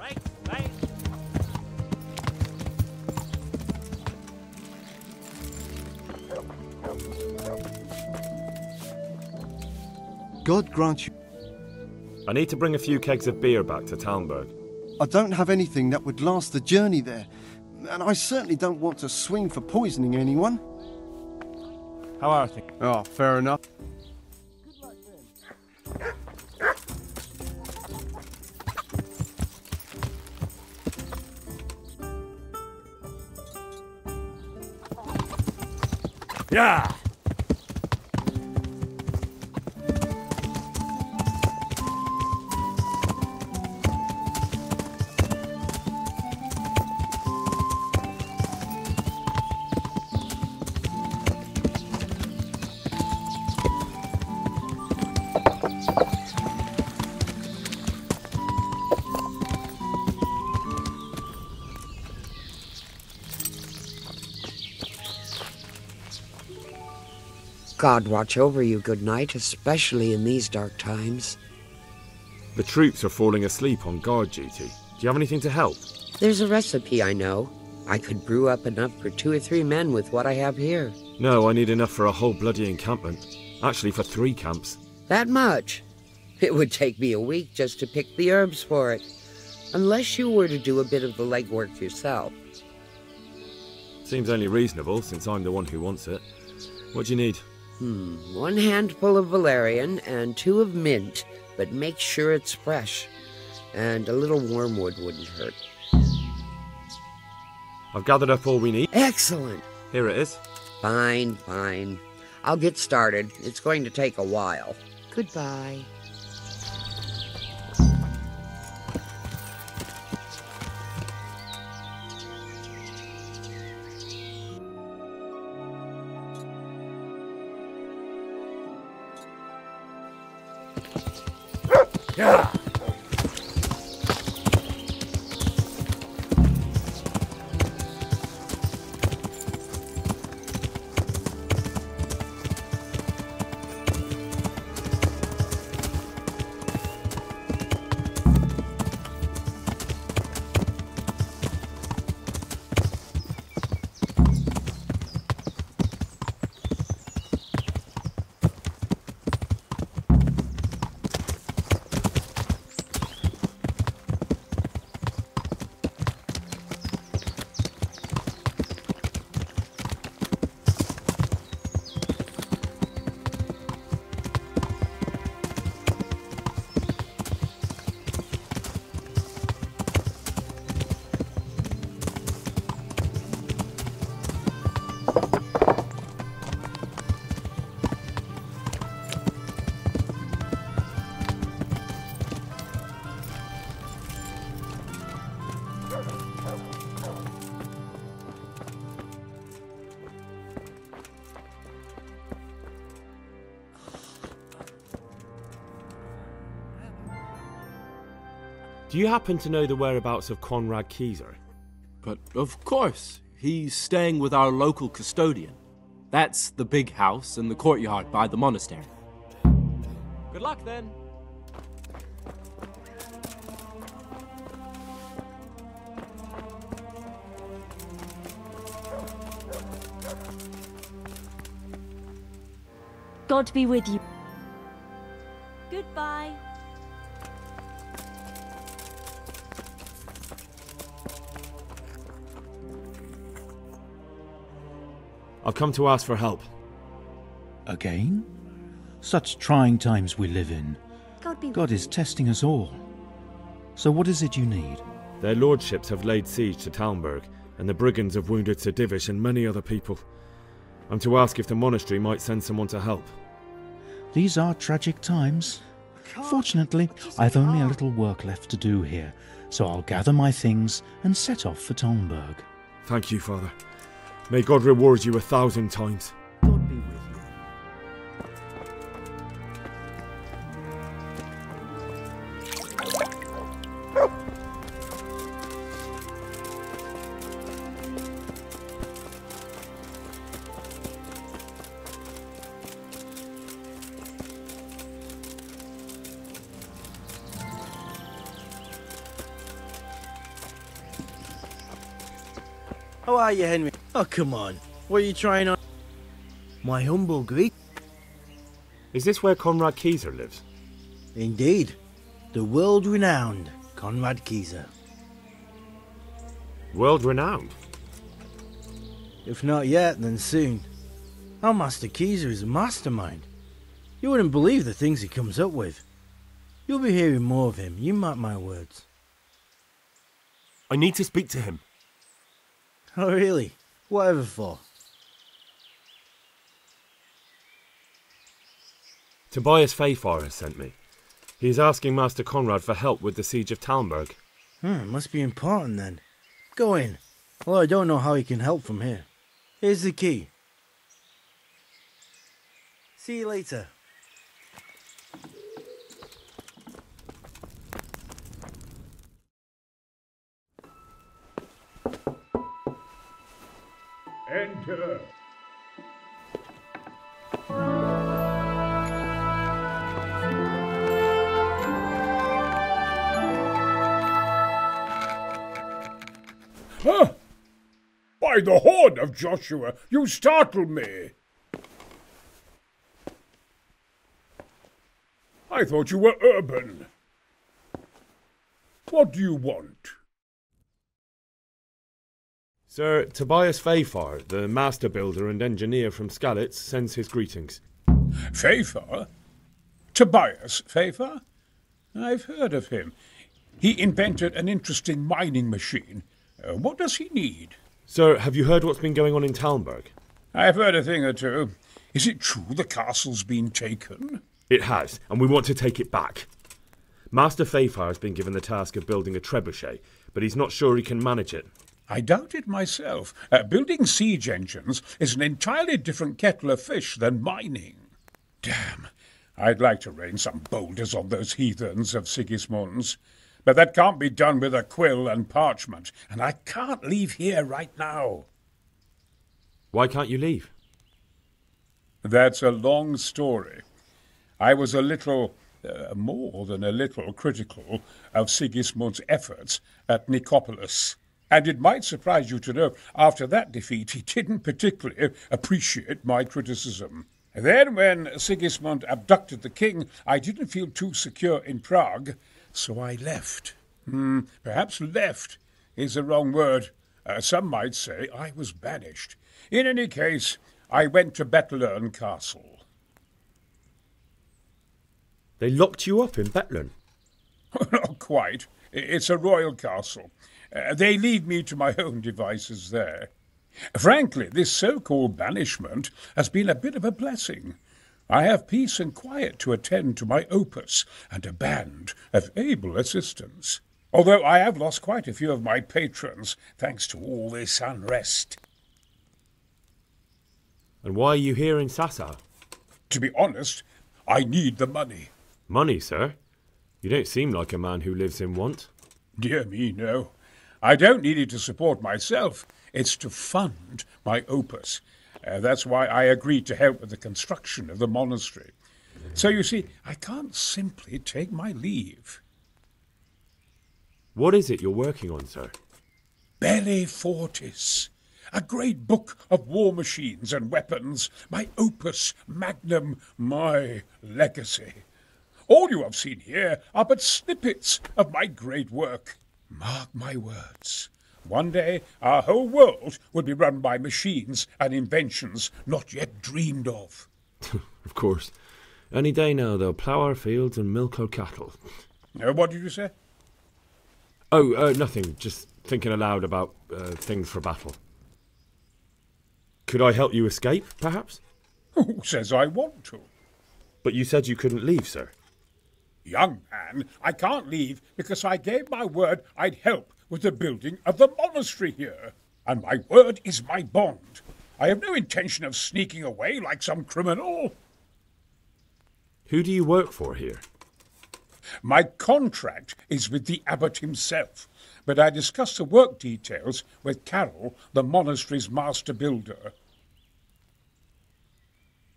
Right, right. God grant you... I need to bring a few kegs of beer back to Talmberg. I don't have anything that would last the journey there. And I certainly don't want to swing for poisoning anyone. How are things? Oh, fair enough. Yeah! God watch over you, good night, especially in these dark times. The troops are falling asleep on guard duty. Do you have anything to help? There's a recipe I know. I could brew up enough for 2 or 3 men with what I have here. No, I need enough for a whole bloody encampment. Actually, for 3 camps. That much? It would take me a week just to pick the herbs for it. Unless you were to do a bit of the legwork yourself. Seems only reasonable, since I'm the one who wants it. What do you need? 1 handful of valerian and 2 of mint, but make sure it's fresh. And a little wormwood wouldn't hurt. I've gathered up all we need. Excellent! Here it is. Fine, fine. I'll get started. It's going to take a while. Goodbye. Yeah! Do you happen to know the whereabouts of Conrad Keyser? But of course, he's staying with our local custodian. That's the big house in the courtyard by the monastery. Good luck then. God be with you. Goodbye. I've come to ask for help. Again? Such trying times we live in. God is testing us all. So what is it you need? Their lordships have laid siege to Talmberg, and the brigands have wounded Sir Divish and many other people. I'm to ask if the monastery might send someone to help. These are tragic times. Fortunately, I've only a little work left to do here, so I'll gather my things and set off for Talmberg. Thank you, Father. May God reward you 1,000 times. God be with you. How are you, Henry? Oh, come on. What are you trying on? My humble greet. Is this where Conrad Keyser lives? Indeed. The world-renowned Conrad Keyser. World-renowned? If not yet, then soon. Our Master Keyser is a mastermind. You wouldn't believe the things he comes up with. You'll be hearing more of him, you mark my words. I need to speak to him. Oh, really? Whatever for? Tobias Fayfar has sent me. He is asking Master Conrad for help with the siege of Talmberg. It must be important then. Go in. Well, I don't know how he can help from here. Here's the key. See you later. Enter. Huh? By the horn of Joshua, you startled me. I thought you were urban. What do you want? Sir, Tobias Fayfar, the master builder and engineer from Skalitz, sends his greetings. Fayfar? Tobias Fayfar? I've heard of him. He invented an interesting mining machine. What does he need? Sir, have you heard what's been going on in Talmberg? I've heard a thing or two. Is it true the castle's been taken? It has, and we want to take it back. Master Fayfar has been given the task of building a trebuchet, but he's not sure he can manage it. I doubt it myself. Building siege engines is an entirely different kettle of fish than mining. Damn, I'd like to rain some boulders on those heathens of Sigismund's. But that can't be done with a quill and parchment, and I can't leave here right now. Why can't you leave? That's a long story. I was a little, more than a little, critical of Sigismund's efforts at Nicopolis. And it might surprise you to know, after that defeat, he didn't particularly appreciate my criticism. Then, when Sigismund abducted the king, I didn't feel too secure in Prague, so I left. Perhaps left is the wrong word. Some might say I was banished. In any case, I went to Bethlern Castle. They locked you up in Bethlern? Not quite. It's a royal castle. They leave me to my own devices there. Frankly, this so-called banishment has been a bit of a blessing. I have peace and quiet to attend to my opus and a band of able assistants. Although I have lost quite a few of my patrons, thanks to all this unrest. And why are you here in Sassa? To be honest, I need the money. Money, sir? You don't seem like a man who lives in want. Dear me, no. I don't need it to support myself. It's to fund my opus. That's why I agreed to help with the construction of the monastery. So you see, I can't simply take my leave. What is it you're working on, sir? Belli Fortis. A great book of war machines and weapons. My opus magnum, my legacy. All you have seen here are but snippets of my great work. Mark my words. One day, our whole world will be run by machines and inventions not yet dreamed of. Of course. Any day now, they'll plough our fields and milk our cattle. What did you say? Oh, nothing. Just thinking aloud about things for battle. Could I help you escape, perhaps? Who says I want to? But you said you couldn't leave, sir. Young man, I can't leave because I gave my word I'd help with the building of the monastery here. And my word is my bond. I have no intention of sneaking away like some criminal. Who do you work for here? My contract is with the abbot himself, but I discussed the work details with Carol, the monastery's master builder.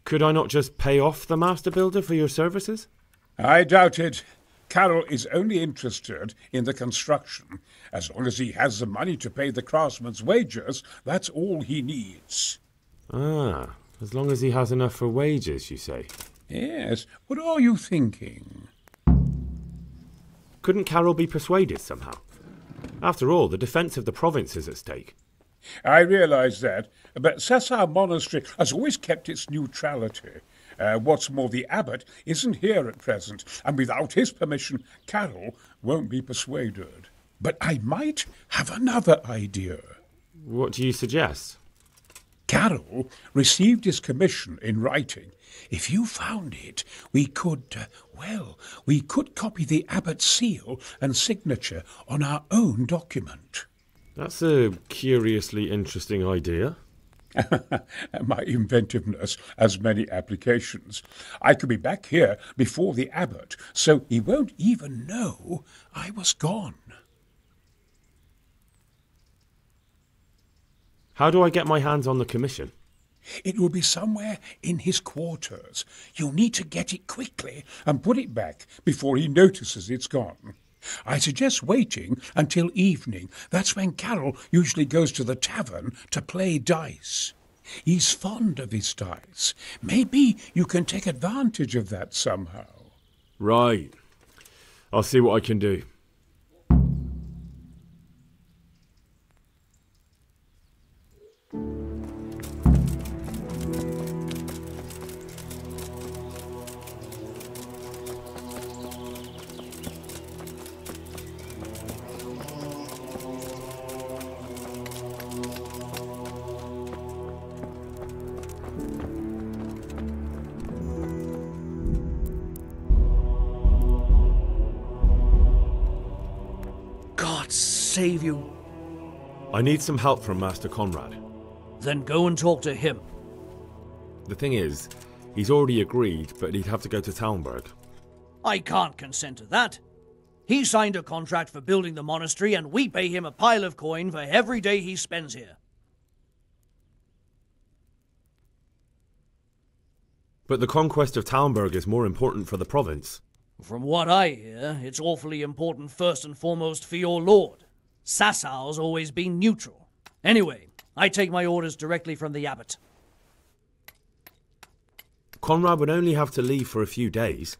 Could I not just pay off the master builder for your services? I doubt it. Carroll is only interested in the construction. As long as he has the money to pay the craftsmen's wages, that's all he needs. Ah, as long as he has enough for wages, you say? Yes, what are you thinking? Couldn't Carroll be persuaded somehow? After all, the defence of the province is at stake. I realise that, but Sasau Monastery has always kept its neutrality. What's more, the abbot isn't here at present, and without his permission, Carroll won't be persuaded. But I might have another idea. What do you suggest? Carroll received his commission in writing. If you found it, we could copy the abbot's seal and signature on our own document. That's a curiously interesting idea. My inventiveness has many applications. I could be back here before the abbot, so he won't even know I was gone. How do I get my hands on the commission? It will be somewhere in his quarters. You'll need to get it quickly and put it back before he notices it's gone. I suggest waiting until evening. That's when Carroll usually goes to the tavern to play dice. He's fond of his dice. Maybe you can take advantage of that somehow. Right. I'll see what I can do. Save you. I need some help from Master Conrad. Then go and talk to him. The thing is, he's already agreed, but he'd have to go to Talmberg. I can't consent to that. He signed a contract for building the monastery, and we pay him a pile of coin for every day he spends here. But the conquest of Talmberg is more important for the province. From what I hear, it's awfully important first and foremost for your lord. Sassau's always been neutral. Anyway, I take my orders directly from the abbot. Conrad would only have to leave for a few days.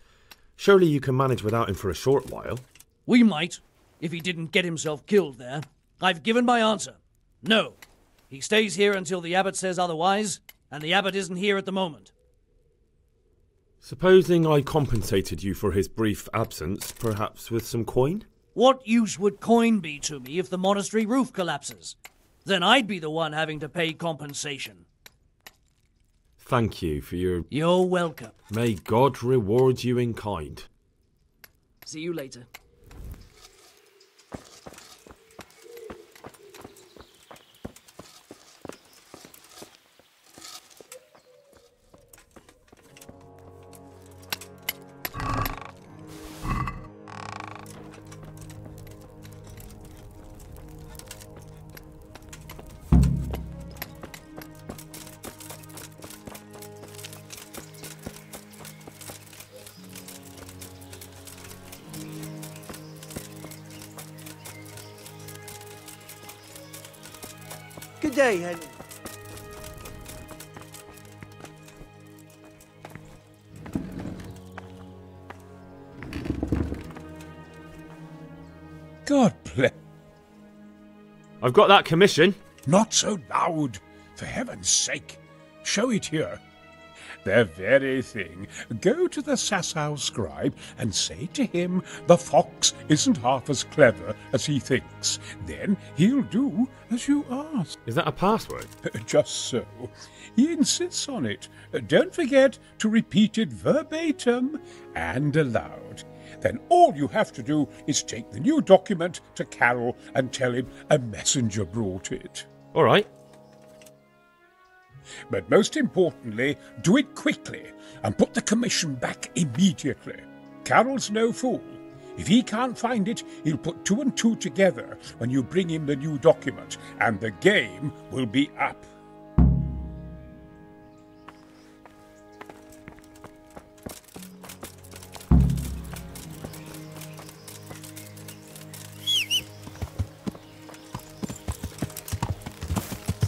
Surely you can manage without him for a short while. We might, if he didn't get himself killed there. I've given my answer. No. He stays here until the abbot says otherwise, and the abbot isn't here at the moment. Supposing I compensated you for his brief absence, perhaps with some coin? What use would coin be to me if the monastery roof collapses? Then I'd be the one having to pay compensation. Thank you for your... You're welcome. May God reward you in kind. See you later. Good day, Henry. God bless. I've got that commission. Not so loud, for heaven's sake. Show it here. The very thing. Go to the Sasau scribe and say to him the fox isn't half as clever as he thinks. Then he'll do as you ask. Is that a password? Just so. He insists on it. Don't forget to repeat it verbatim and aloud. Then all you have to do is take the new document to Carroll and tell him a messenger brought it. All right. But most importantly, do it quickly and put the commission back immediately. Carroll's no fool. If he can't find it, he'll put two and two together when you bring him the new document, and the game will be up.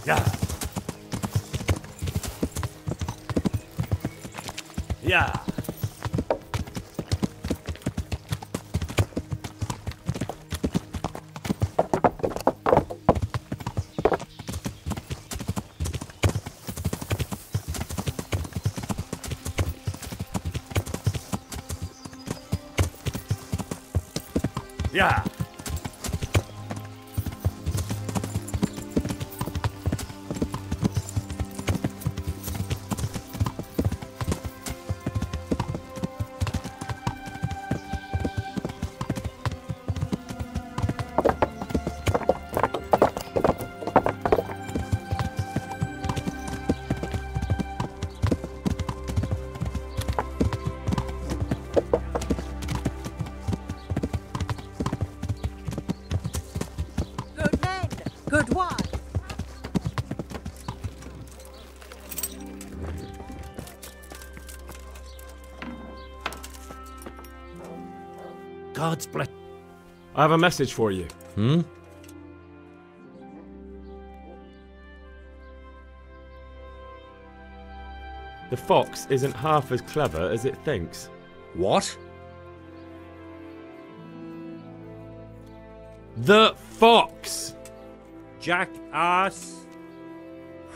Yeah. Yeah. Yeah. Good men, good wine. God's bless. I have a message for you. Hmm? The fox isn't half as clever as it thinks. What? The fox! Jackass!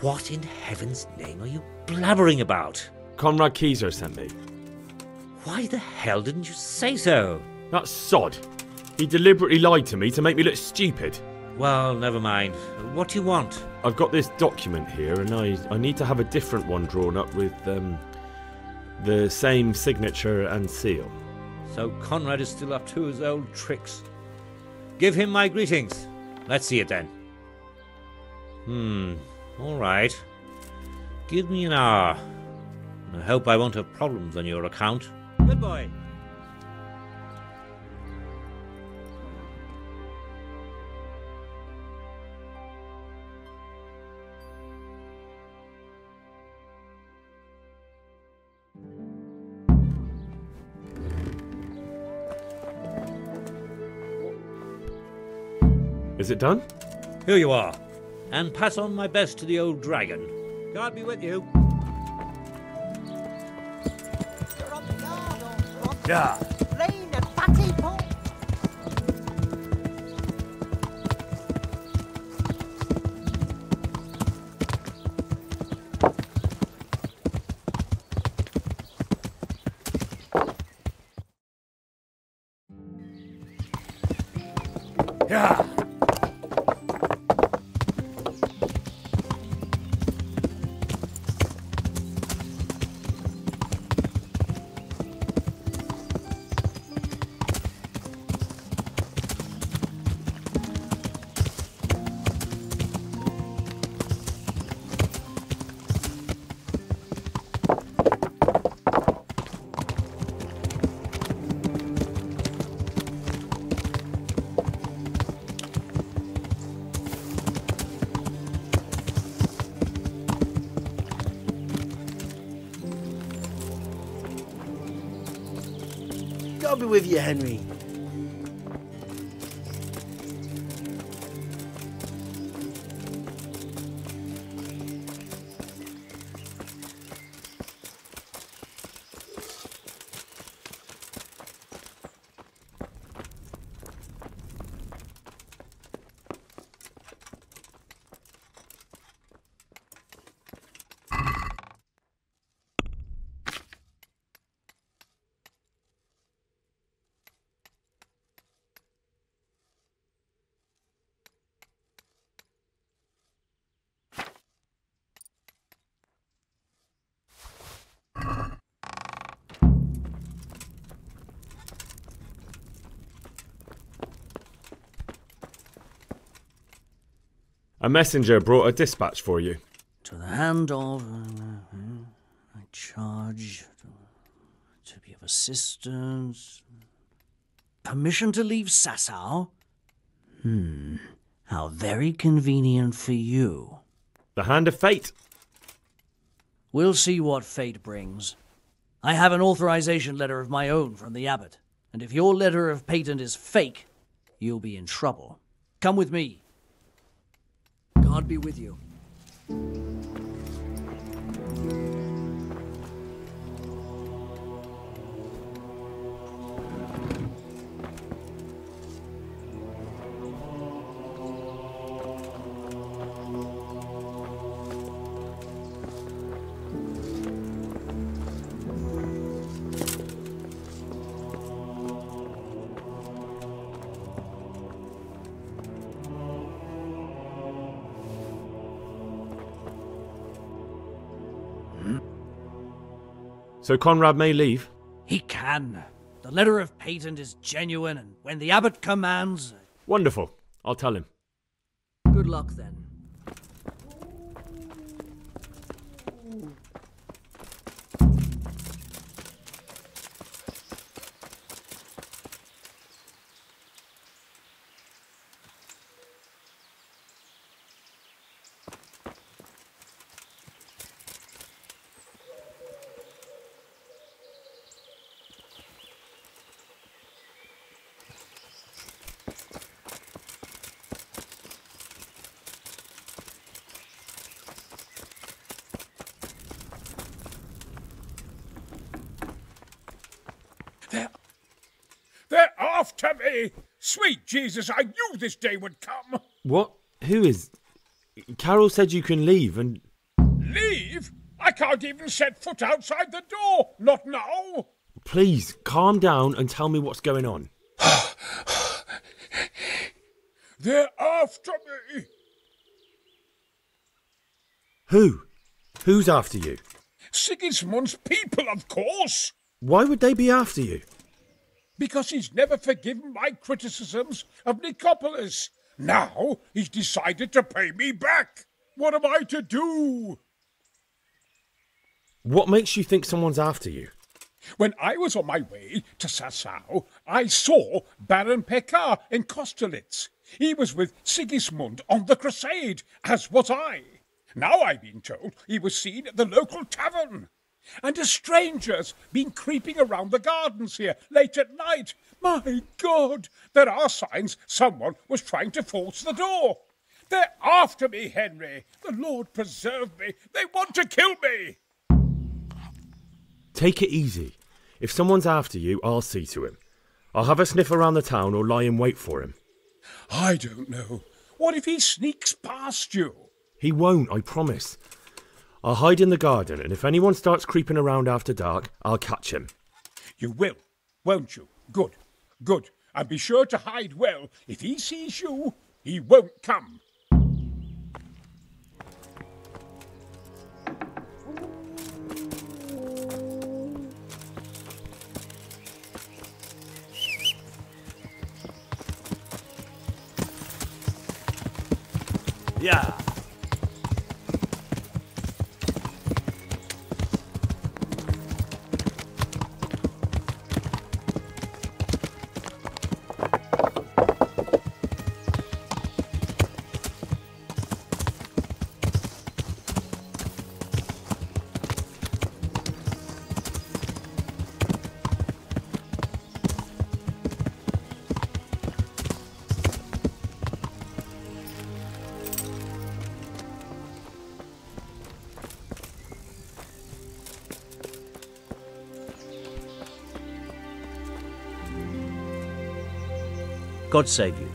What in heaven's name are you blabbering about? Conrad Keyser sent me. Why the hell didn't you say so? That sod. He deliberately lied to me to make me look stupid. Well, never mind. What do you want? I've got this document here, and I need to have a different one drawn up with the same signature and seal. So Conrad is still up to his old tricks. Give him my greetings. Let's see it then. All right. Give me an hour. I hope I won't have problems on your account. Good boy. Is it done? Here you are. And pass on my best to the old dragon. God be with you. Yeah. Rain and fatty pot. Yeah. God be with you, Henry. A messenger brought a dispatch for you. To the hand of... I charge... to be of assistance... Permission to leave Sasau? How very convenient for you. The hand of fate. We'll see what fate brings. I have an authorization letter of my own from the abbot, and if your letter of patent is fake, you'll be in trouble. Come with me. God be with you. So Conrad may leave? He can. The letter of patent is genuine, and when the abbot commands... Wonderful. I'll tell him. Good luck, then. They're after me! Sweet Jesus, I knew this day would come! What? Who is... Carol said you can leave and... Leave? I can't even set foot outside the door! Not now! Please, calm down and tell me what's going on. They're after me! Who? Who's after you? Sigismund's people, of course! Why would they be after you? Because he's never forgiven my criticisms of Nicopolis. Now he's decided to pay me back. What am I to do? What makes you think someone's after you? When I was on my way to Sassau, I saw Baron Pekar in Kostelitz. He was with Sigismund on the crusade, as was I. Now I've been told he was seen at the local tavern. And a stranger's been creeping around the gardens here late at night. My God, there are signs someone was trying to force the door. They're after me, Henry. The Lord preserve me. They want to kill me. Take it easy. If someone's after you, I'll see to him. I'll have a sniff around the town or lie in wait for him. I don't know. What if he sneaks past you? He won't, I promise. I'll hide in the garden, and if anyone starts creeping around after dark, I'll catch him. You will, won't you? Good, good. And be sure to hide well. If he sees you, he won't come. Yeah. God save you.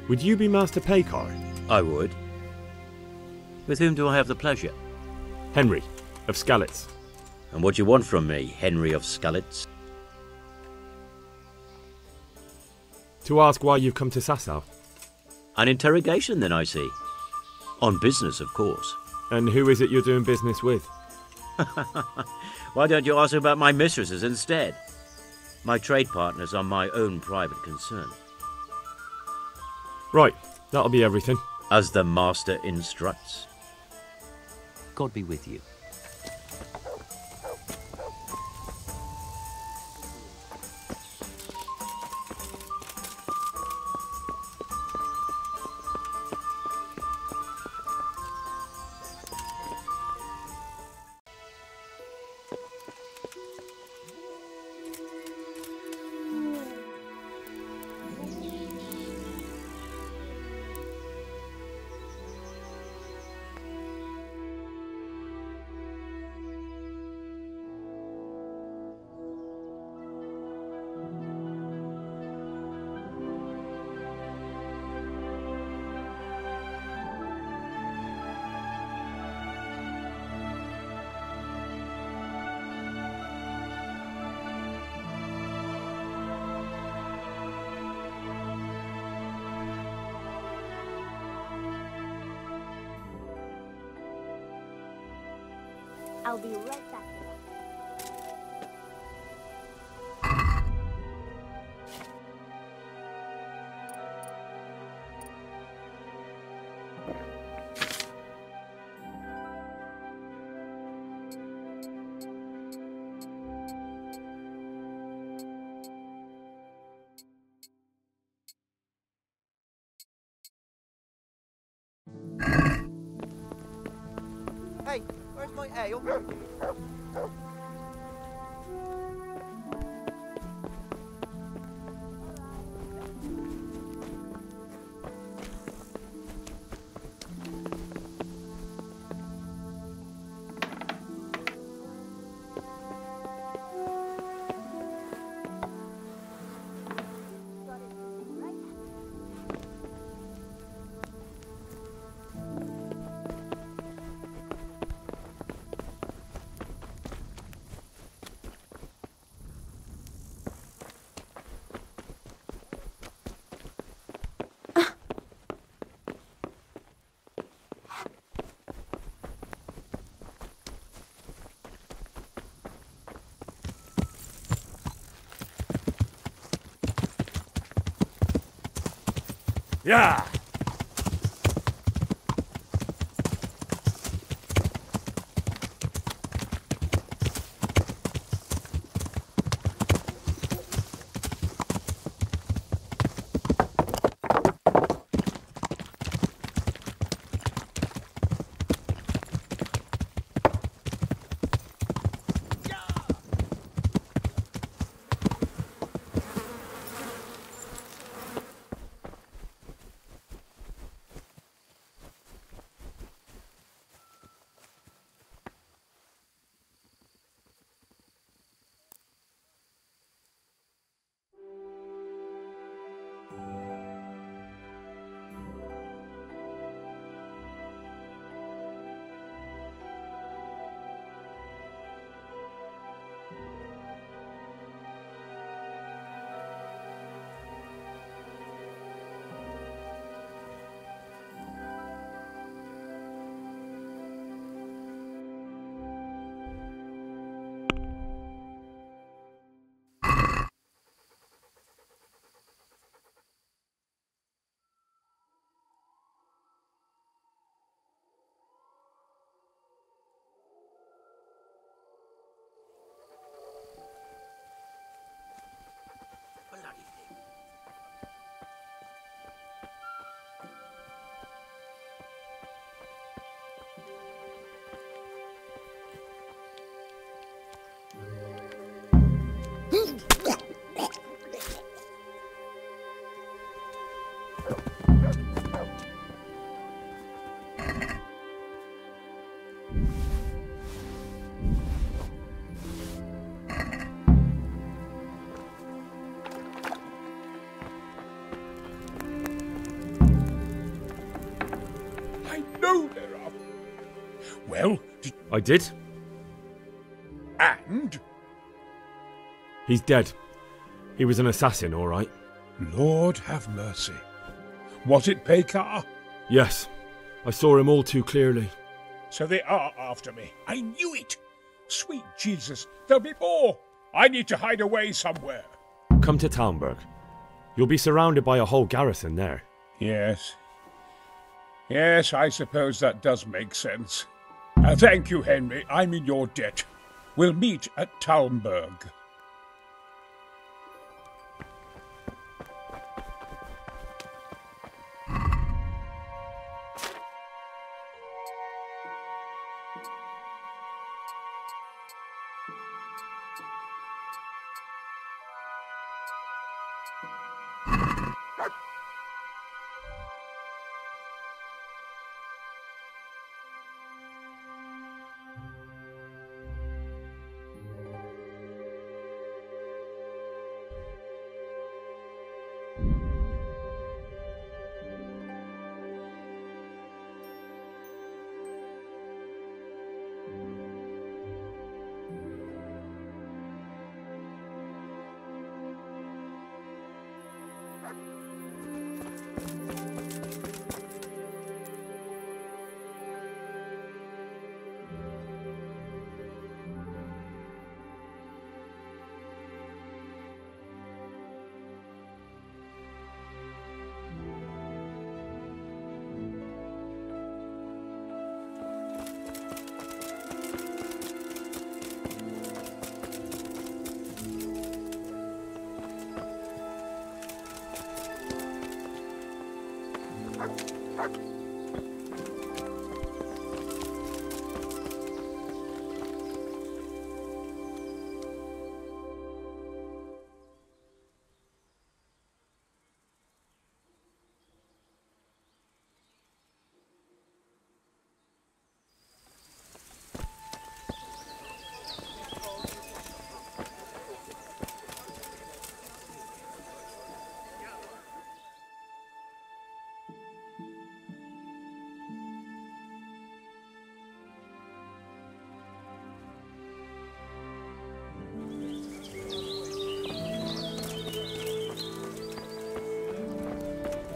Would you be Master Pekar? I would. With whom do I have the pleasure? Henry, of Skalitz. And what do you want from me, Henry of Skalitz? To ask why you've come to Sassau. An interrogation, then, I see. On business, of course. And who is it you're doing business with? Why don't you ask about my mistresses instead? My trade partners are my own private concern. Right, that'll be everything. As the master instructs. God be with you. I'll be right back. Hey, where's my ale? Yeah! I know there are. Well, I did. And? He's dead. He was an assassin, all right. Lord have mercy. Was it Pekar? Yes. I saw him all too clearly. So they are after me. I knew it. Sweet Jesus, there'll be more. I need to hide away somewhere. Come to Talmberg. You'll be surrounded by a whole garrison there. Yes. Yes, I suppose that does make sense. Thank you, Henry. I'm in your debt. We'll meet at Talmberg.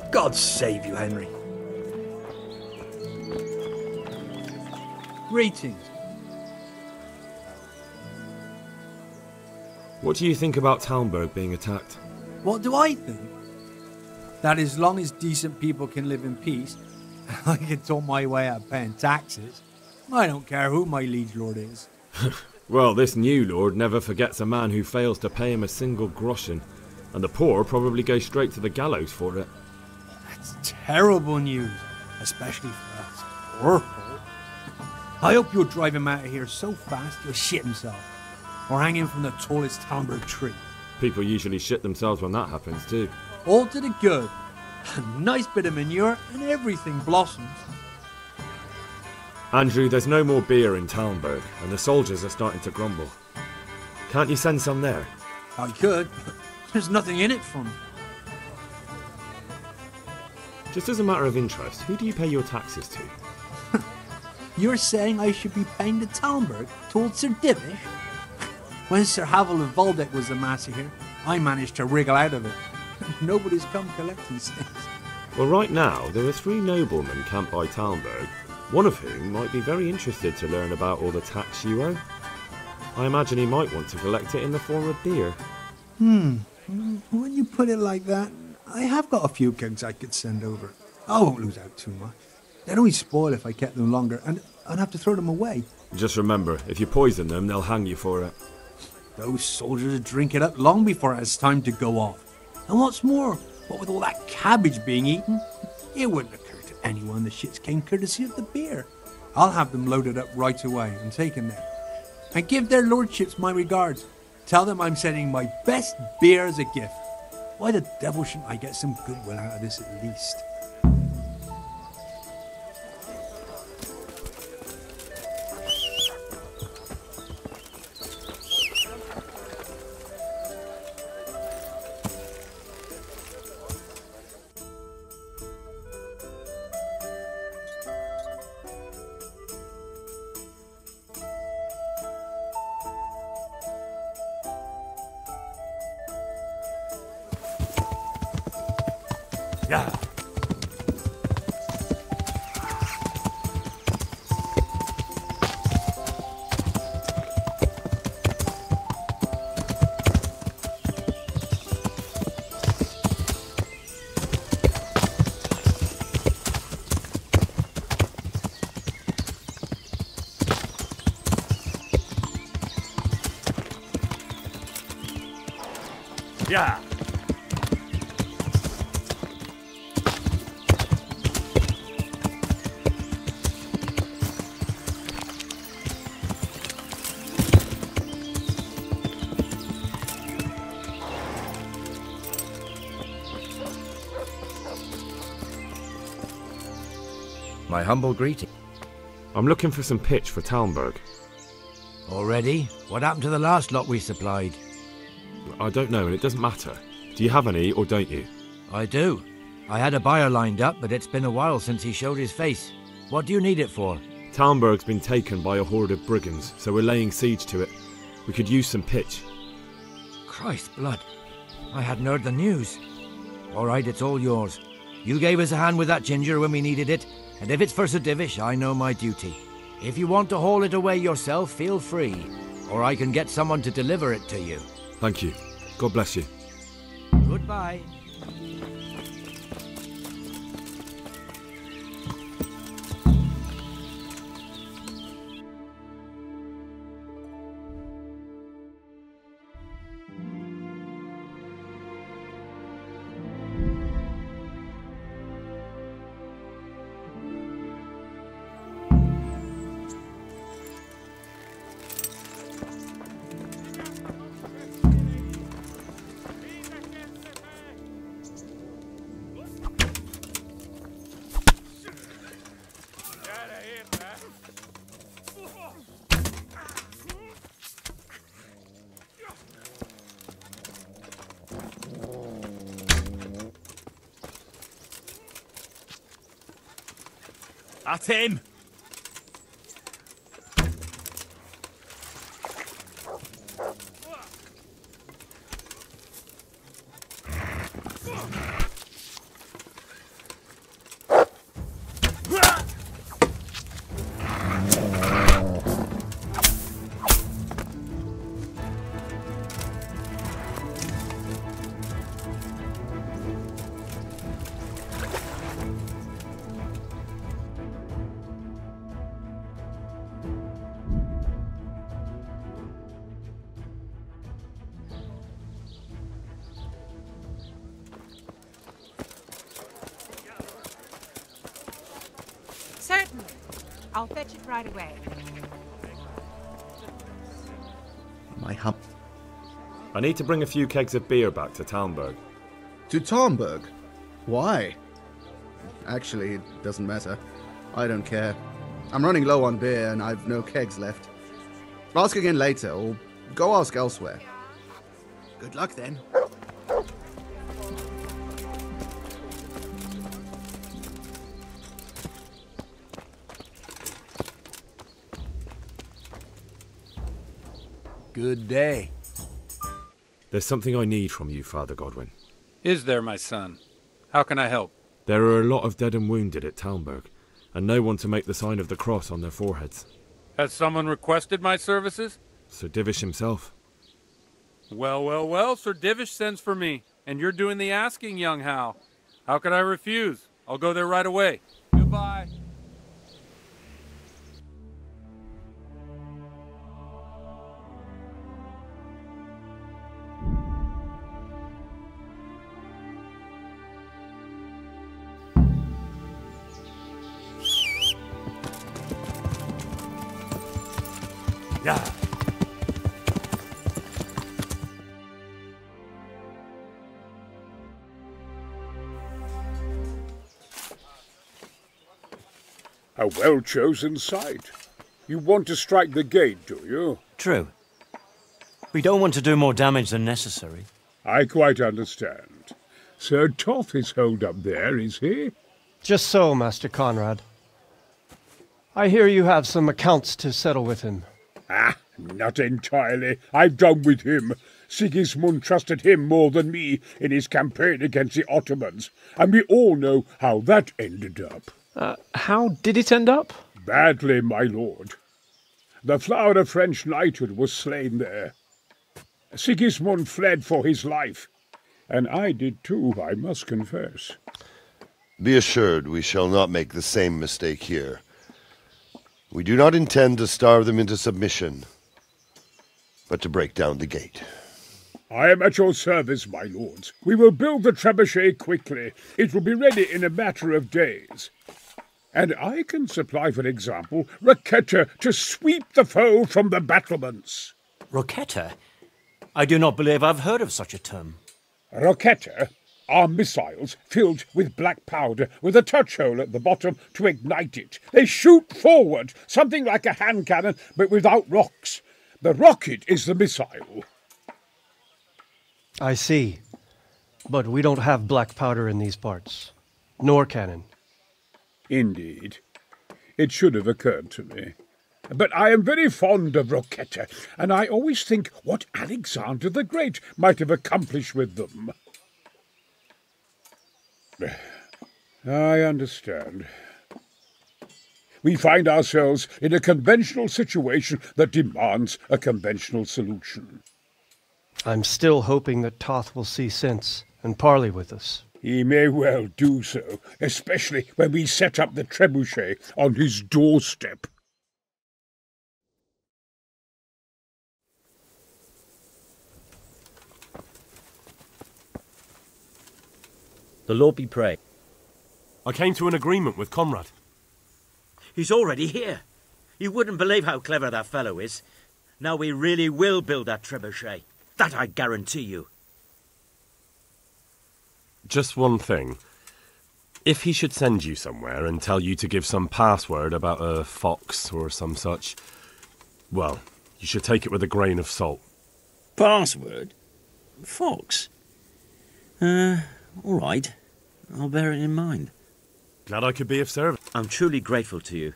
God save you, Henry. Greetings. What do you think about Talmberg being attacked? What do I think? That as long as decent people can live in peace, I can talk my way out of paying taxes. I don't care who my liege lord is. Well, this new lord never forgets a man who fails to pay him a single groschen, and the poor probably go straight to the gallows for it. That's terrible news, especially for us poor folk. I hope you'll drive him out of here so fast he'll shit himself, or hang him from the tallest Talmberg tree. People usually shit themselves when that happens too. All to the good. A nice bit of manure and everything blossoms. Andrew, there's no more beer in Talmberg, and the soldiers are starting to grumble. Can't you send some there? I could, but there's nothing in it for me. Just as a matter of interest, who do you pay your taxes to? You're saying I should be paying the Talmberg towards Sir Divish? When Sir Havel of Waldeck was the master here, I managed to wriggle out of it. Nobody's come collecting since. Well, right now, there are 3 noblemen camped by Talmberg, one of whom might be very interested to learn about all the tax you owe. I imagine he might want to collect it in the form of beer. When you put it like that, I have got a few kegs I could send over. I won't lose out too much. They'd only spoil if I kept them longer, and I'd have to throw them away. Just remember, if you poison them, they'll hang you for it. Those soldiers would drink it up long before it has time to go off. And what's more, what with all that cabbage being eaten, it wouldn't occur to anyone the shits came courtesy of the beer. I'll have them loaded up right away and taken there. And give their lordships my regards. Tell them I'm sending my best beer as a gift. Why the devil shouldn't I get some goodwill out of this at least? Yeah. Yeah. My humble greeting. I'm looking for some pitch for Talmberg. Already? What happened to the last lot we supplied? I don't know, and it doesn't matter. Do you have any, or don't you? I do. I had a buyer lined up, but it's been a while since he showed his face. What do you need it for? Talmberg's been taken by a horde of brigands, so we're laying siege to it. We could use some pitch. Christ blood. I hadn't heard the news. All right, it's all yours. You gave us a hand with that ginger when we needed it, and if it's for Sir Divish, I know my duty. If you want to haul it away yourself, feel free, or I can get someone to deliver it to you. Thank you. God bless you. Goodbye. At him! Certainly. I'll fetch it right away. My hump. I need to bring a few kegs of beer back to Talmberg. To Talmberg? Why? Actually, it doesn't matter. I don't care. I'm running low on beer and I've no kegs left. Ask again later, or go ask elsewhere. Good luck then. Good day. There's something I need from you, Father Godwin. Is there, my son? How can I help? There are a lot of dead and wounded at Talmberg, and no one to make the sign of the cross on their foreheads. Has someone requested my services? Sir Divish himself. Well, Sir Divish sends for me, and you're doing the asking, young Hal. How could I refuse? I'll go there right away. Goodbye. Yeah. A well-chosen site. You want to strike the gate, do you? True. We don't want to do more damage than necessary. I quite understand. Sir Toth is holed up there, is he? Just so, Master Conrad. I hear you have some accounts to settle with him. Ah, not entirely. I've done with him. Sigismund trusted him more than me in his campaign against the Ottomans, and we all know how that ended up. How did it end up? Badly, my lord. The flower of French knighthood was slain there. Sigismund fled for his life, and I did too, I must confess. Be assured we shall not make the same mistake here. We do not intend to starve them into submission, but to break down the gate. I am at your service, my lords. We will build the trebuchet quickly. It will be ready in a matter of days. And I can supply, for example, Roquetta to sweep the foe from the battlements. Roquetta? I do not believe I've heard of such a term. Roquetta are missiles filled with black powder with a touch hole at the bottom to ignite it. They shoot forward, something like a hand cannon, but without rocks. The rocket is the missile. I see. But we don't have black powder in these parts. Nor cannon. Indeed. It should have occurred to me. But I am very fond of Roquetta, and I always think what Alexander the Great might have accomplished with them. I understand. We find ourselves in a conventional situation that demands a conventional solution. I'm still hoping that Toth will see sense and parley with us. He may well do so, especially when we set up the trebuchet on his doorstep. The Lord be praised. I came to an agreement with Conrad. He's already here. You wouldn't believe how clever that fellow is. Now we really will build that trebuchet. That I guarantee you. Just one thing. If he should send you somewhere and tell you to give some password about a fox or some such, well, you should take it with a grain of salt. Password? Fox? All right. I'll bear it in mind. Glad I could be of service. I'm truly grateful to you.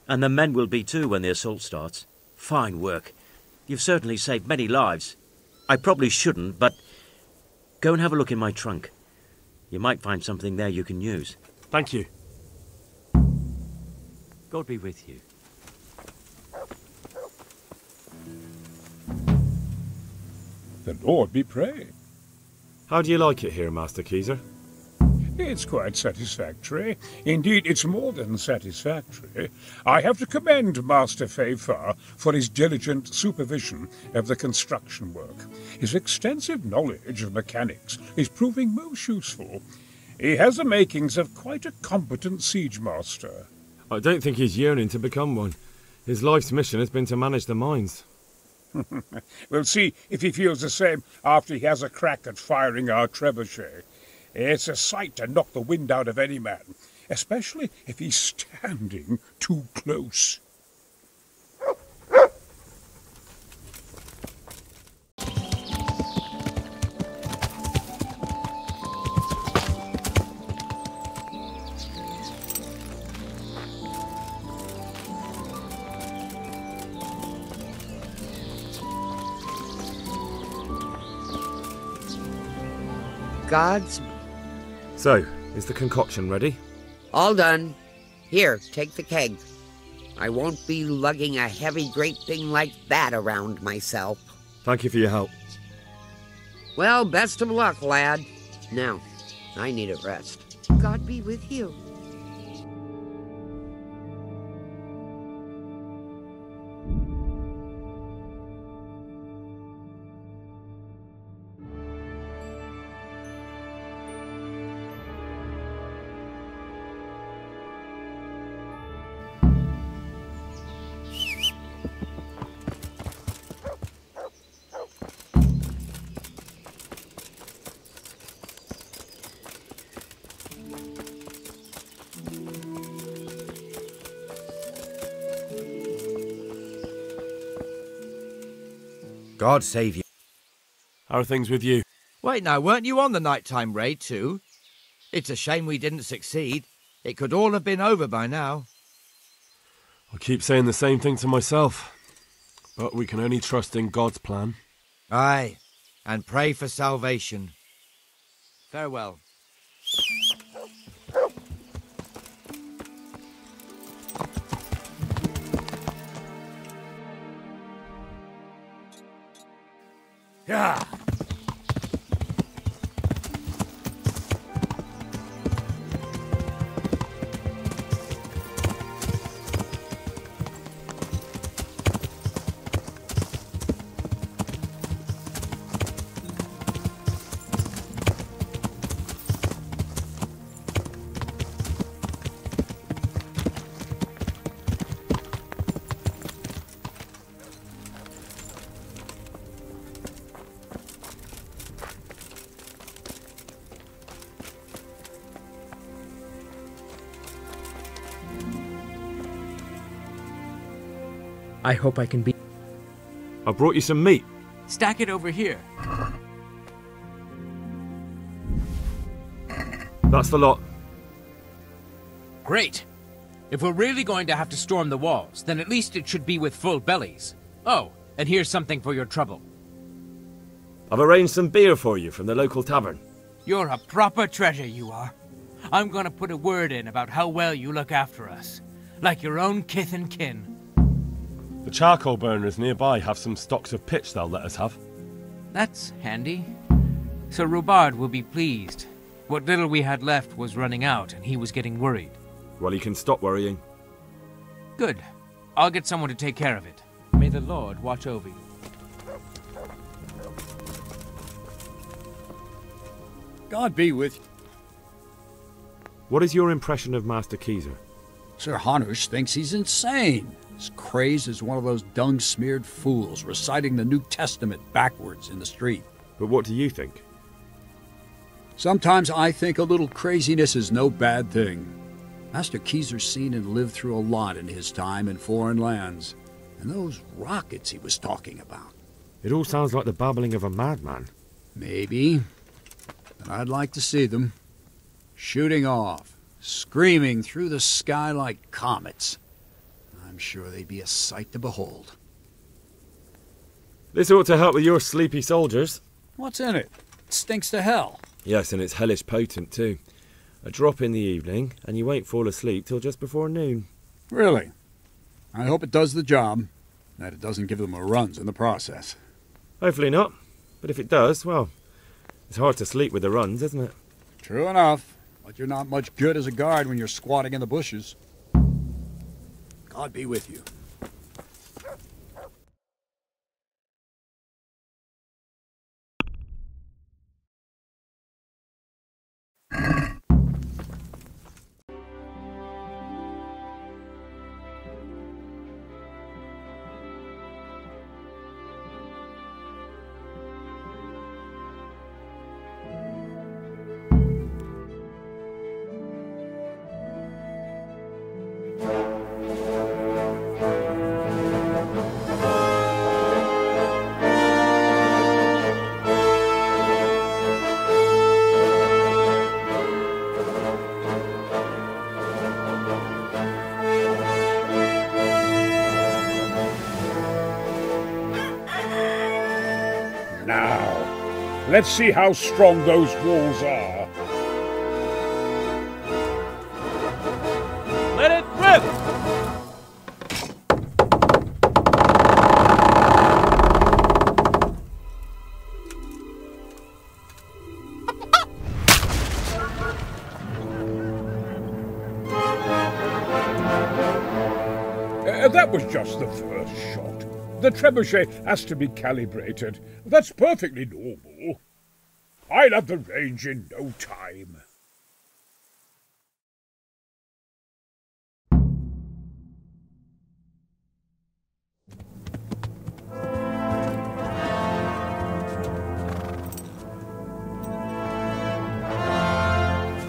And the men will be too when the assault starts. Fine work. You've certainly saved many lives. I probably shouldn't, but go and have a look in my trunk. You might find something there you can use. Thank you. God be with you. The Lord be praised. How do you like it here, Master Keezer? It's quite satisfactory. Indeed, it's more than satisfactory. I have to commend Master Fayfar for his diligent supervision of the construction work. His extensive knowledge of mechanics is proving most useful. He has the makings of quite a competent siege master. I don't think he's yearning to become one. His life's mission has been to manage the mines. We'll see if he feels the same after he has a crack at firing our trebuchet. It's a sight to knock the wind out of any man, especially if he's standing too close. God's... So, is the concoction ready? All done. Here, take the keg. I won't be lugging a heavy great thing like that around myself. Thank you for your help. Well, best of luck, lad. Now, I need a rest. God be with you. God save you. How are things with you? Wait now, weren't you on the nighttime raid too? It's a shame we didn't succeed. It could all have been over by now. I keep saying the same thing to myself, but we can only trust in God's plan. Aye, and pray for salvation. Farewell. Yeah. I hope I can be... I brought you some meat. Stack it over here. That's the lot. Great. If we're really going to have to storm the walls, then at least it should be with full bellies. Oh, and here's something for your trouble. I've arranged some beer for you from the local tavern. You're a proper treasure, you are. I'm gonna put a word in about how well you look after us. Like your own kith and kin. The charcoal burners nearby have some stocks of pitch they'll let us have. That's handy. Sir Robard will be pleased. What little we had left was running out, and he was getting worried. Well, he can stop worrying. Good. I'll get someone to take care of it. May the Lord watch over you. God be with you. What is your impression of Master Keezer? Sir Hanush thinks he's insane. He's crazed as one of those dung-smeared fools reciting the New Testament backwards in the street. But what do you think? Sometimes I think a little craziness is no bad thing. Master Keezer's seen and lived through a lot in his time in foreign lands. And those rockets he was talking about. It all sounds like the babbling of a madman. Maybe. But I'd like to see them. Shooting off. screaming through the sky like comets. I'm sure they'd be a sight to behold. This ought to help with your sleepy soldiers. What's in it? It stinks to hell. Yes, and it's hellish potent too. A drop in the evening, and you won't fall asleep till just before noon. Really? I hope it does the job, that it doesn't give them a runs in the process. Hopefully not. But if it does, well, it's hard to sleep with the runs, isn't it? True enough, but you're not much good as a guard when you're squatting in the bushes. God be with you. Now, let's see how strong those walls are. Let it rip! That was just the first shot. The trebuchet has to be calibrated. That's perfectly normal. I'll have the range in no time.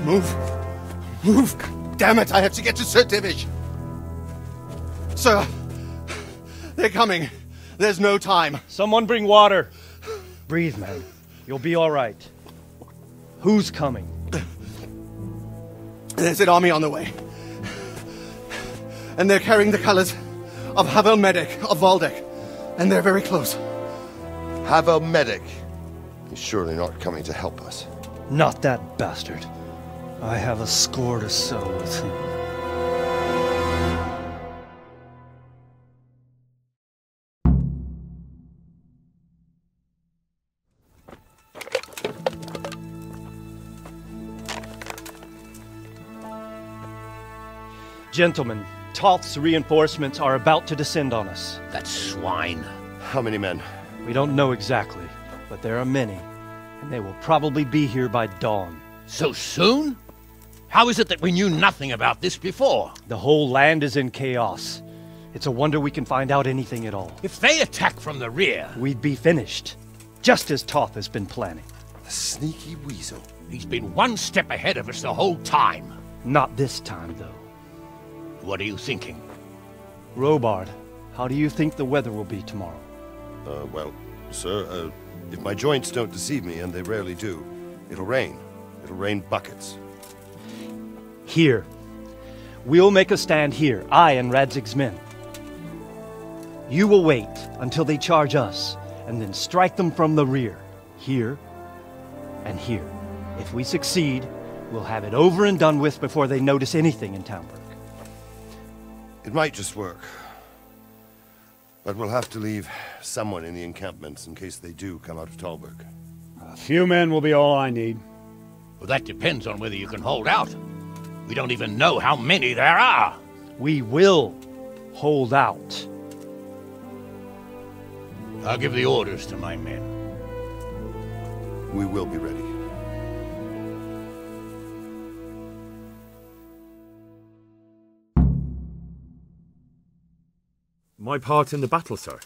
Move! Move! Damn it, I have to get to Sir Divish! Sir! They're coming! There's no time! Someone bring water! Breathe, man. You'll be all right. Who's coming? There's an army on the way. And they're carrying the colors of Havel Medic of Valdek. And they're very close. Havel Medic? He's surely not coming to help us. Not that bastard. I have a score to settle with him. Gentlemen, Toth's reinforcements are about to descend on us. That swine. How many men? We don't know exactly, but there are many, and they will probably be here by dawn. So soon? How is it that we knew nothing about this before? The whole land is in chaos. It's a wonder we can find out anything at all. If they attack from the rear... we'd be finished, just as Toth has been planning. The sneaky weasel. He's been one step ahead of us the whole time. Not this time, though. What are you thinking? Robard, how do you think the weather will be tomorrow? Well, sir, if my joints don't deceive me, and they rarely do, it'll rain. It'll rain buckets. Here. We'll make a stand here, I and Radzig's men. You will wait until they charge us, and then strike them from the rear. Here and here. If we succeed, we'll have it over and done with before they notice anything in Townburg. It might just work. But we'll have to leave someone in the encampments in case they do come out of Talberg. A few men will be all I need. Well, that depends on whether you can hold out. We don't even know how many there are. We will hold out. I'll give the orders to my men. We will be ready. My part in the battle, sir.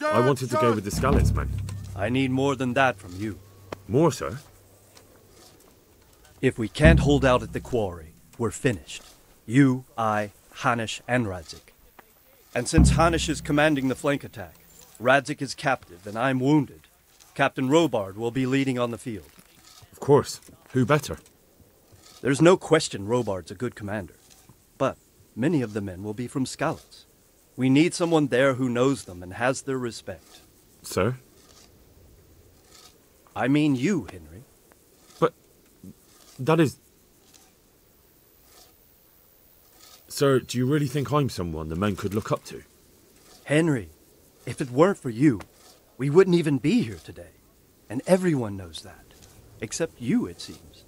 I wanted to go with the Skalitz men. I need more than that from you. More, sir? If we can't hold out at the quarry, we're finished. You, I, Hanish, and Radzik. And since Hanish is commanding the flank attack, Radzik is captive and I'm wounded, Captain Robard will be leading on the field. Of course. Who better? There's no question Robard's a good commander, but many of the men will be from Skalitz. We need someone there who knows them and has their respect. Sir? I mean you, Henry. But that is... Sir, do you really think I'm someone the men could look up to? Henry, if it weren't for you, we wouldn't even be here today. And everyone knows that. Except you, it seems.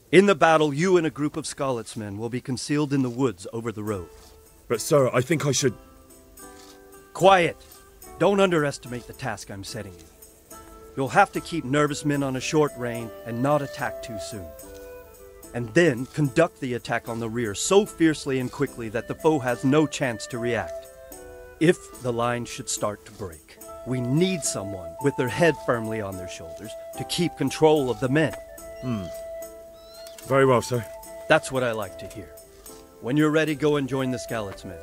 In the battle, you and a group of Skalitz men will be concealed in the woods over the road. But sir, I think I should... Quiet! Don't underestimate the task I'm setting you. You'll have to keep nervous men on a short rein and not attack too soon. And then conduct the attack on the rear so fiercely and quickly that the foe has no chance to react. If the line should start to break, we need someone with their head firmly on their shoulders to keep control of the men. Very well, sir. That's what I like to hear. When you're ready, go and join the Skalitz men.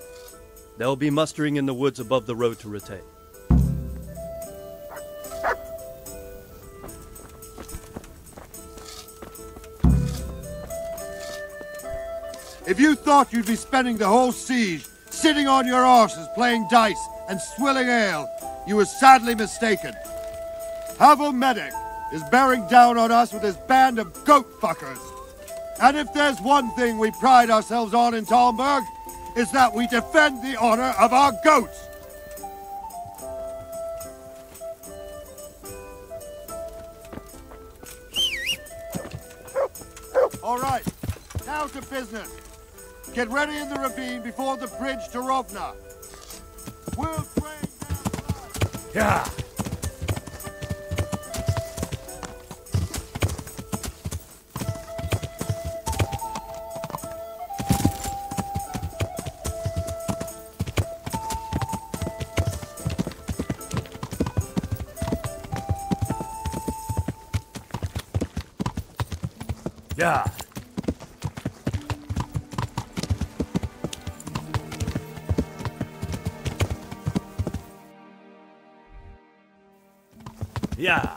They'll be mustering in the woods above the road to Rattay. If you thought you'd be spending the whole siege sitting on your arses playing dice and swilling ale, you were sadly mistaken. Havel Medic is bearing down on us with his band of goat fuckers. And if there's one thing we pride ourselves on in Talmberg, it's that we defend the honor of our goats. All right, now to business. Get ready in the ravine before the bridge to Rovna. We'll train down. Yeah. Yeah. Yeah.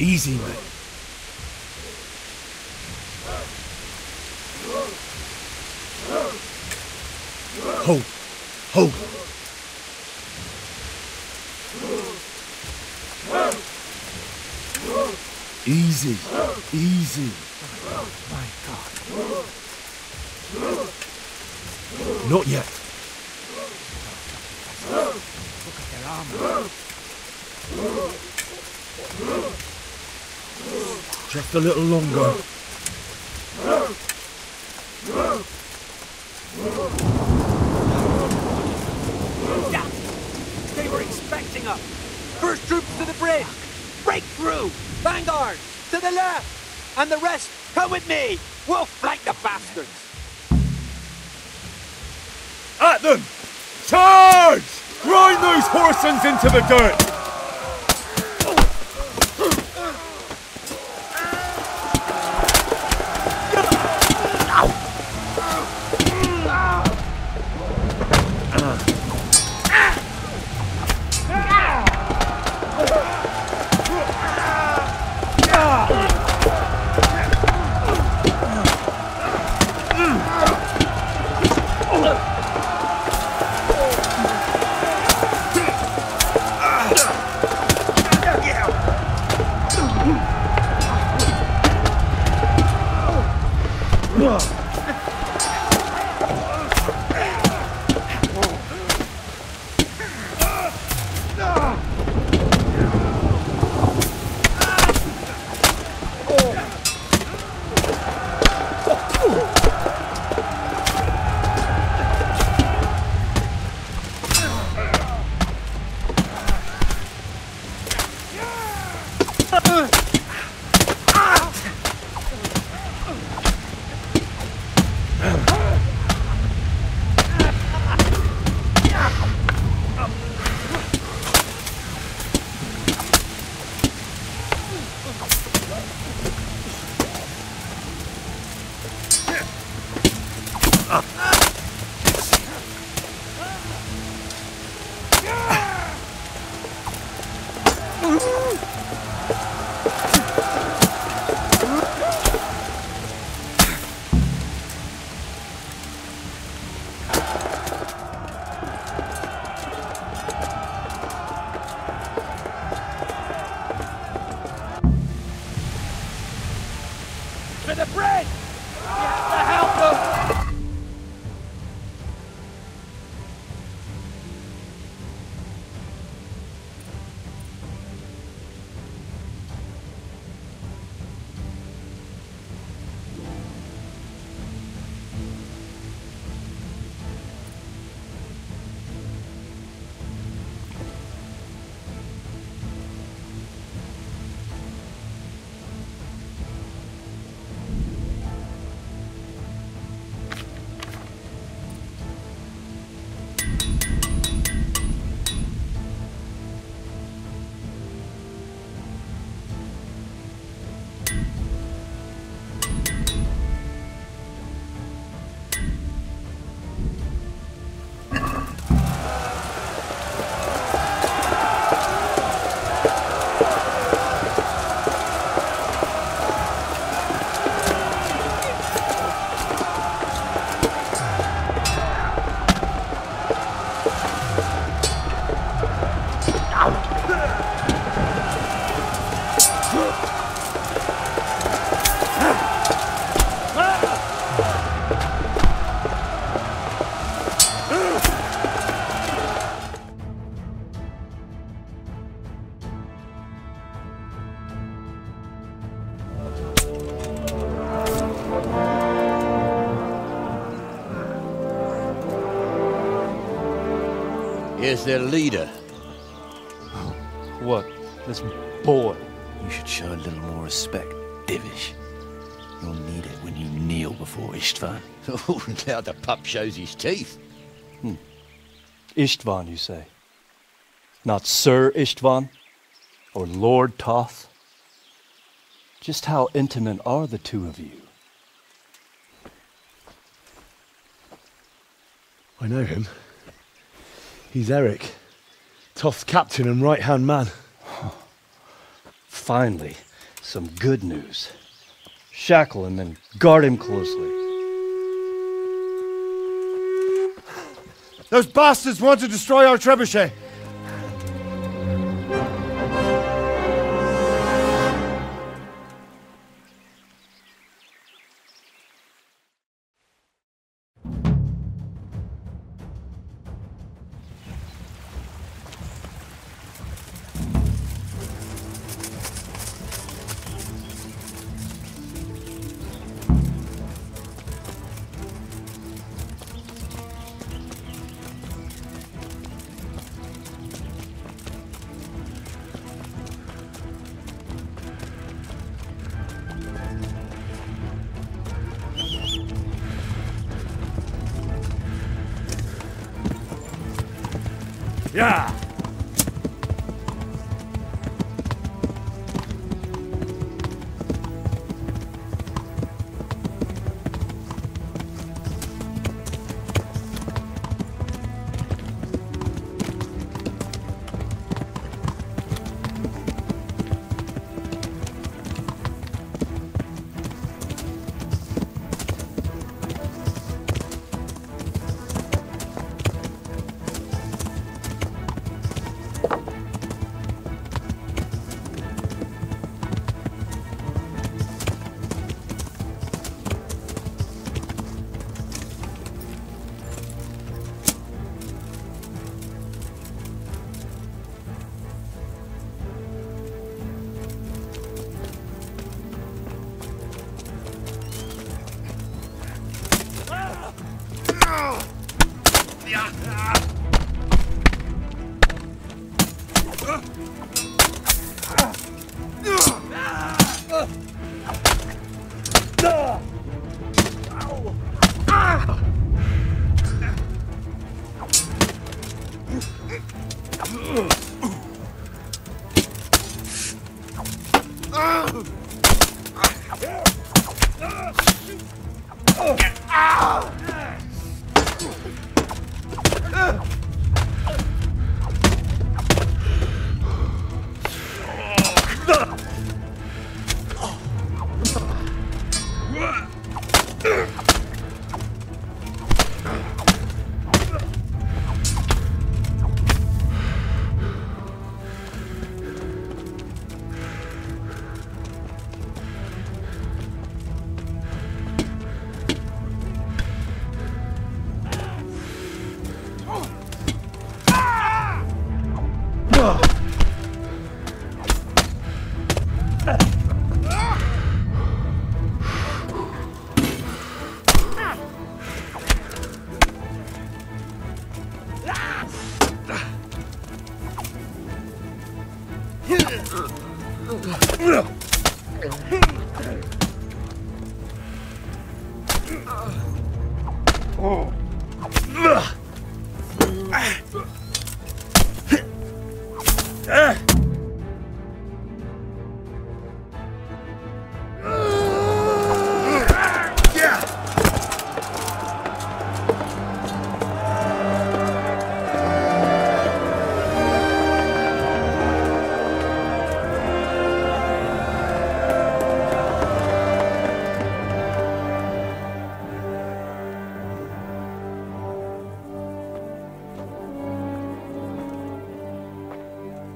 Easy, mate. Hold. Hold. Easy. Easy. My God. Not yet. Look at their armor. Just a little longer. Yeah. They were expecting us. First troops to the bridge. Break through. Vanguard, to the left. And the rest, come with me. We'll flank the bastards. At them! Charge! Grind those horsens into the dirt! To the bridge! We have to help them! Here's their leader. What? This boy? You should show a little more respect, Divish. You'll need it when you kneel before Istvan. Oh, now the pup shows his teeth. Istvan, you say? Not Sir Istvan? Or Lord Toth? Just how intimate are the two of you? I know him. He's Eric, Toth's captain and right-hand man. Finally, some good news. Shackle him and guard him closely. Those bastards want to destroy our trebuchet. Yeah!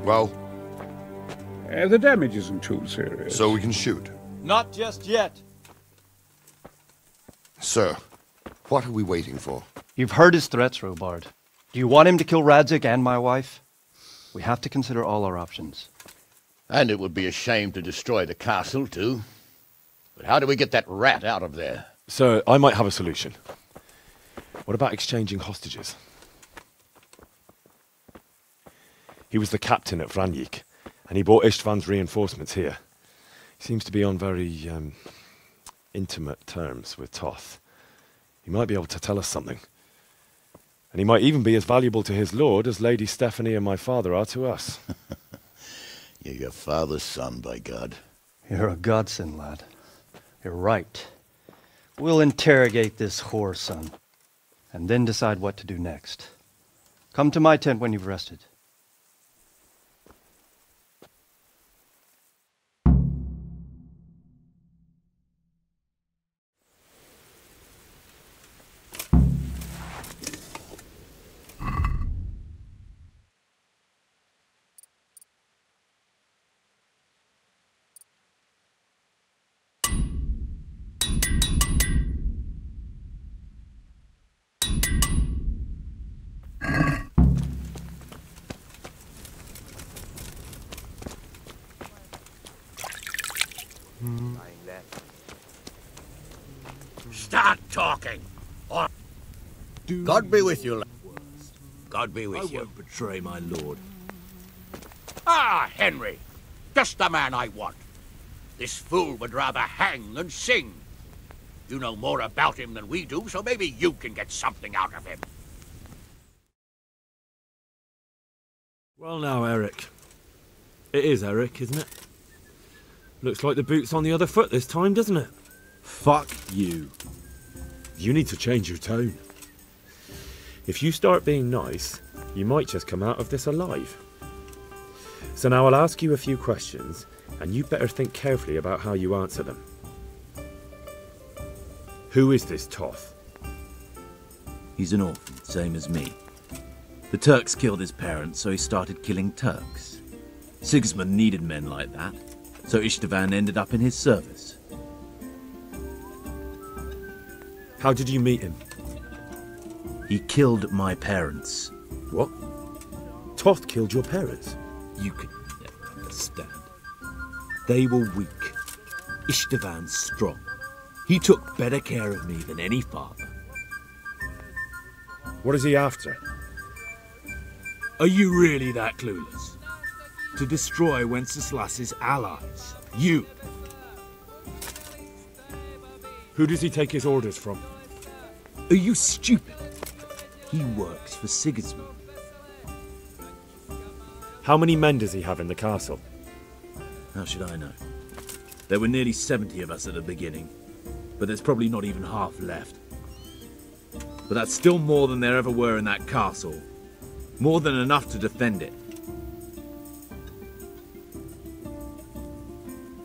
Well? The damage isn't too serious. So we can shoot. Not just yet. Sir, what are we waiting for? You've heard his threats, Robard. Do you want him to kill Radzig and my wife? We have to consider all our options. And it would be a shame to destroy the castle, too. But how do we get that rat out of there? Sir, I might have a solution. What about exchanging hostages? He was the captain at Vranjik, and he brought Istvan's reinforcements here. He seems to be on very, intimate terms with Toth. He might be able to tell us something. And he might even be as valuable to his lord as Lady Stephanie and my father are to us. You're your father's son, by God. You're a godsend, lad. You're right. We'll interrogate this whore, son, and then decide what to do next. Come to my tent when you've rested. Start talking! Or... God be with you, lad. God be with you. I won't betray my lord. Ah, Henry! Just the man I want. This fool would rather hang than sing. You know more about him than we do, so maybe you can get something out of him. Well now, Eric. It is Eric, isn't it? Looks like the boot's on the other foot this time, doesn't it? Fuck you. You need to change your tone. If you start being nice, you might just come out of this alive. So now I'll ask you a few questions, and you better think carefully about how you answer them. Who is this Toth? He's an orphan, same as me. The Turks killed his parents, so he started killing Turks. Sigismund needed men like that, so Istvan ended up in his service. How did you meet him? He killed my parents. What? Toth killed your parents? You can never understand. They were weak. Istvan's strong. He took better care of me than any father. What is he after? Are you really that clueless? To destroy Wenceslas's allies. You. Who does he take his orders from? Are you stupid? He works for Sigismund. How many men does he have in the castle? How should I know? There were nearly 70 of us at the beginning, but there's probably not even half left. But that's still more than there ever were in that castle. More than enough to defend it.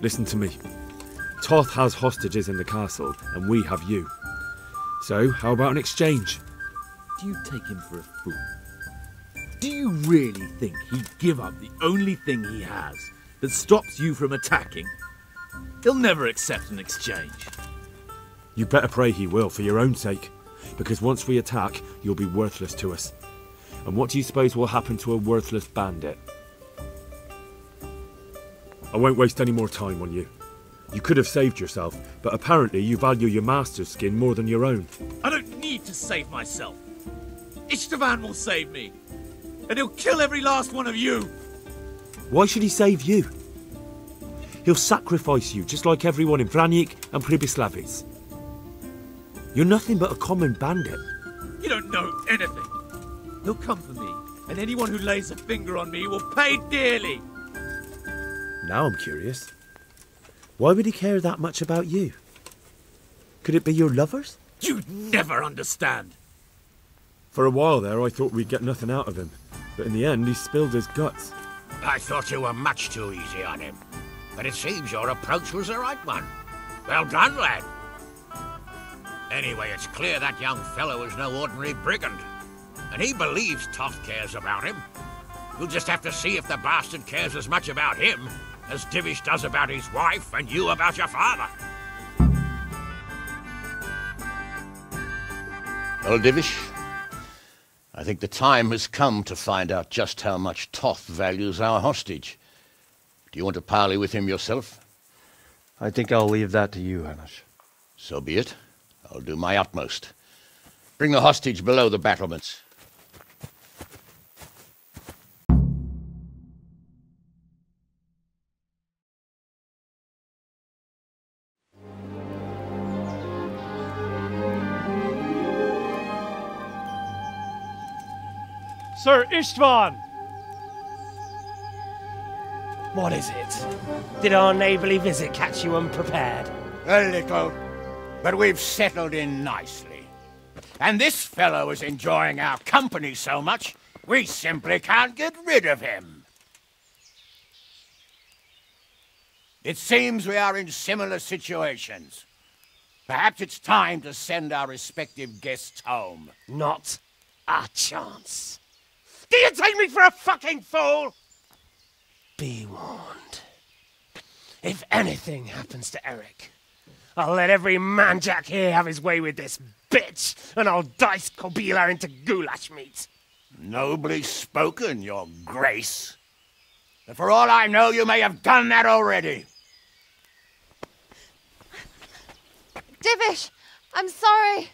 Listen to me. Toth has hostages in the castle, and we have you. So, how about an exchange? Do you take him for a fool? Do you really think he'd give up the only thing he has that stops you from attacking? He'll never accept an exchange. You better pray he will, for your own sake. Because once we attack, you'll be worthless to us. And what do you suppose will happen to a worthless bandit? I won't waste any more time on you. You could have saved yourself, but apparently you value your master's skin more than your own. I don't need to save myself. Istvan will save me. And he'll kill every last one of you. Why should he save you? He'll sacrifice you, just like everyone in Vranyik and Pribislavis. You're nothing but a common bandit. You don't know anything. He'll come for me, and anyone who lays a finger on me will pay dearly. Now I'm curious. Why would he care that much about you? Could it be your lovers? You'd never understand. For a while there, I thought we'd get nothing out of him. But in the end, he spilled his guts. I thought you were much too easy on him. But it seems your approach was the right one. Well done, lad. Anyway, it's clear that young fellow is no ordinary brigand. And he believes Toth cares about him. We'll just have to see if the bastard cares as much about him as Divish does about his wife and you about your father. Well, Divish, I think the time has come to find out just how much Toth values our hostage. Do you want to parley with him yourself? I think I'll leave that to you, Hanash. So be it. I'll do my utmost. Bring the hostage below the battlements. Sir Istvan! What is it? Did our neighbourly visit catch you unprepared? A little, but we've settled in nicely. And this fellow is enjoying our company so much, we simply can't get rid of him. It seems we are in similar situations. Perhaps it's time to send our respective guests home. Not a chance. Do you take me for a fucking fool? Be warned. If anything happens to Eric, I'll let every manjack here have his way with this bitch, and I'll dice Kobila into goulash meat. Nobly spoken, your grace. But for all I know, you may have done that already. Divish, I'm sorry.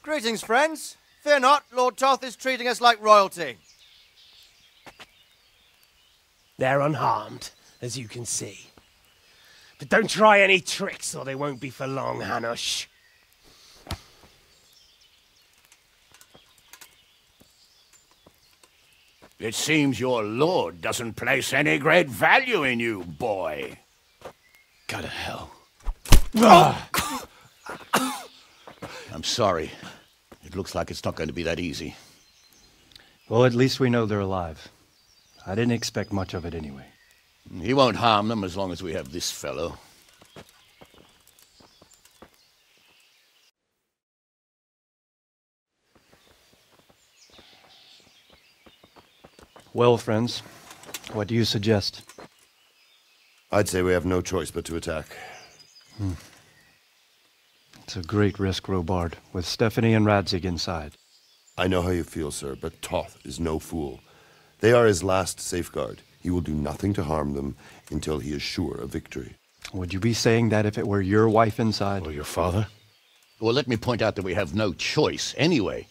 Greetings, friends. Fear not, Lord Toth is treating us like royalty. They're unharmed, as you can see. But don't try any tricks or they won't be for long, Hanush. It seems your lord doesn't place any great value in you, boy. Go to hell. I'm sorry. It looks like it's not going to be that easy. Well, at least we know they're alive. I didn't expect much of it anyway. He won't harm them as long as we have this fellow. Well, friends, what do you suggest? I'd say we have no choice but to attack. It's a great risk, Robard, with Stephanie and Radzig inside. I know how you feel, sir, but Toth is no fool. They are his last safeguard. He will do nothing to harm them until he is sure of victory. Would you be saying that if it were your wife inside? Or your father? Well, let me point out that we have no choice anyway.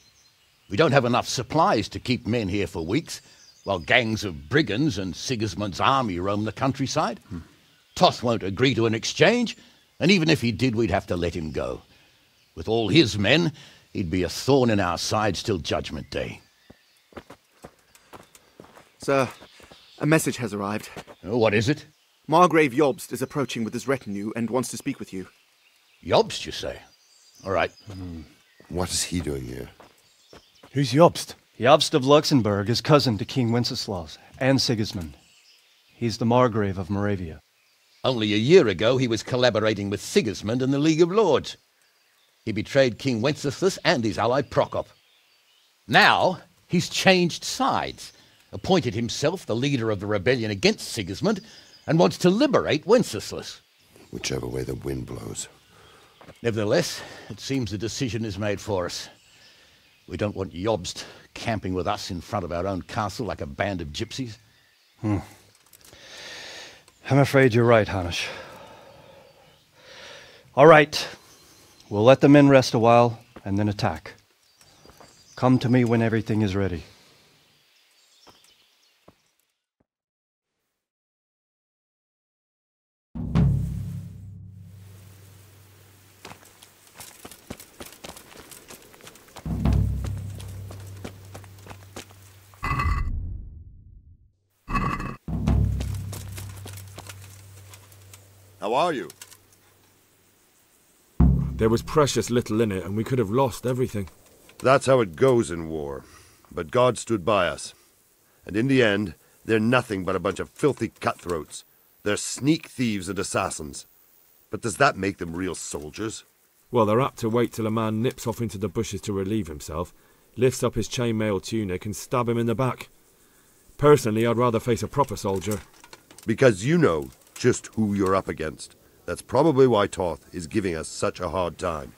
We don't have enough supplies to keep men here for weeks, while gangs of brigands and Sigismund's army roam the countryside. Toth won't agree to an exchange, and even if he did, we'd have to let him go. With all his men, he'd be a thorn in our sides till Judgment Day. Sir, a message has arrived. What is it? Margrave Jobst is approaching with his retinue and wants to speak with you. Jobst, you say? All right. What is he doing here? Who's Jobst? Jobst of Luxembourg is cousin to King Wenceslaus and Sigismund. He's the Margrave of Moravia. Only a year ago, he was collaborating with Sigismund and the League of Lords. He betrayed King Wenceslas and his ally Prokop. Now, he's changed sides, appointed himself the leader of the rebellion against Sigismund, and wants to liberate Wenceslas. Whichever way the wind blows. Nevertheless, it seems the decision is made for us. We don't want Jobst camping with us in front of our own castle like a band of gypsies. I'm afraid you're right, Hanish. All right. We'll let the men rest a while and then attack. Come to me when everything is ready. How are you? There was precious little in it, and we could have lost everything. That's how it goes in war. But God stood by us. And in the end, they're nothing but a bunch of filthy cutthroats. They're sneak thieves and assassins. But does that make them real soldiers? Well, they're apt to wait till a man nips off into the bushes to relieve himself, lifts up his chainmail tunic and stab him in the back. Personally, I'd rather face a proper soldier. Because you know just who you're up against. That's probably why Toth is giving us such a hard time.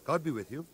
God be with you.